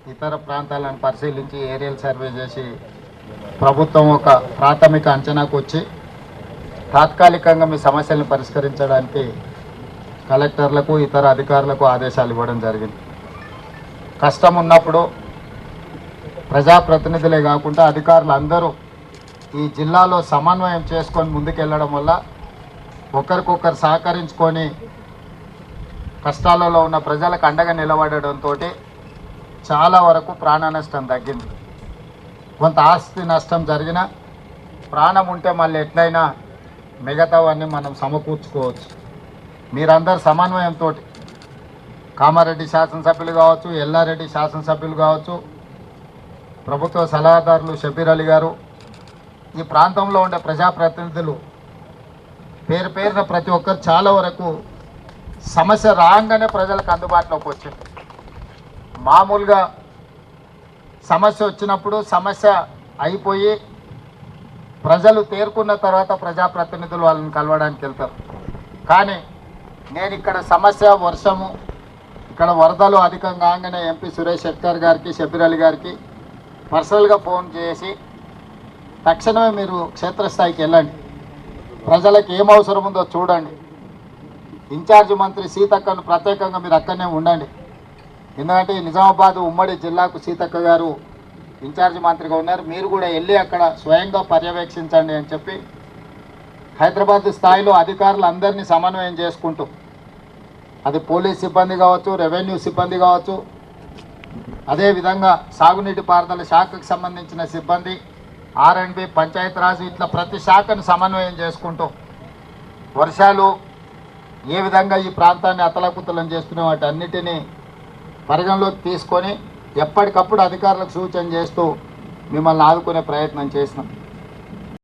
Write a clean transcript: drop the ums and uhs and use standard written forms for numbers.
ఇతర ప్రాంతాలను పరిశీలించి ఏరియల్ సర్వే చేసి ప్రభుత్వం ఒక ప్రాథమిక అంచనాకు వచ్చి తాత్కాలికంగా మీ సమస్యలను పరిష్కరించడానికి కలెక్టర్లకు ఇతర అధికారులకు ఆదేశాలు ఇవ్వడం జరిగింది. కష్టం ఉన్నప్పుడు ప్రజాప్రతినిధులే కాకుండా అధికారులు అందరూ ఈ జిల్లాలో సమన్వయం చేసుకొని ముందుకెళ్ళడం వల్ల ఒకరికొకరు సహకరించుకొని కష్టాలలో ఉన్న ప్రజలకు అండగా నిలబడడంతో చాలా వరకు ప్రాణ నష్టం తగ్గింది. కొంత ఆస్తి నష్టం జరిగినా ప్రాణం ఉంటే మళ్ళీ ఎట్లయినా మిగతావన్నీ మనం సమకూర్చుకోవచ్చు. మీరందరూ సమన్వయంతో కామారెడ్డి శాసనసభ్యులు కావచ్చు, ఎల్లారెడ్డి శాసనసభ్యులు కావచ్చు, ప్రభుత్వ సలహాదారులు షబీర్ అలీ గారు, ఈ ప్రాంతంలో ఉండే ప్రజాప్రతినిధులు పేరు పేరున ప్రతి ఒక్కరు చాలా వరకు సమస్య రాగానే ప్రజలకు అందుబాటులోకి వచ్చింది. మామూలుగా సమస్య వచ్చినప్పుడు సమస్య అయిపోయి ప్రజలు తేరుకున్న తర్వాత ప్రజాప్రతినిధులు వాళ్ళని కలవడానికి వెళ్తారు. కానీ నేను ఇక్కడ సమస్య వర్షము, ఇక్కడ వరదలు అధికంగా కాగానే ఎంపీ సురేష్ శెట్కర్ గారికి, షబీర్ అలీ గారికి పర్సనల్గా ఫోన్ చేసి తక్షణమే మీరు క్షేత్రస్థాయికి వెళ్ళండి, ప్రజలకు ఏం అవసరం ఉందో చూడండి, ఇన్ఛార్జి మంత్రి సీతక్కను ప్రత్యేకంగా మీరు అక్కడనే ఉండండి. ఎందుకంటే నిజామాబాద్ ఉమ్మడి జిల్లాకు సీతక్క గారు ఇన్ఛార్జి మంత్రిగా ఉన్నారు, మీరు కూడా వెళ్ళి అక్కడ స్వయంగా పర్యవేక్షించండి అని చెప్పి హైదరాబాద్ స్థాయిలో అధికారులు అందరినీ సమన్వయం చేసుకుంటూ, అది పోలీస్ సిబ్బంది కావచ్చు, రెవెన్యూ సిబ్బంది కావచ్చు, అదేవిధంగా సాగునీటి పారుదల శాఖకు సంబంధించిన సిబ్బంది, R&B, పంచాయతీరాజ్, ఇట్లా ప్రతి శాఖను సమన్వయం చేసుకుంటూ వర్షాలు ఏ విధంగా ఈ ప్రాంతాన్ని అతలకుతలం చేస్తున్న వాటి అన్నిటినీ పరిగణలోకి తీసుకొని ఎప్పటికప్పుడు అధికారులకు సూచన చేస్తూ మిమ్మల్ని ఆదుకునే ప్రయత్నం చేసినాం.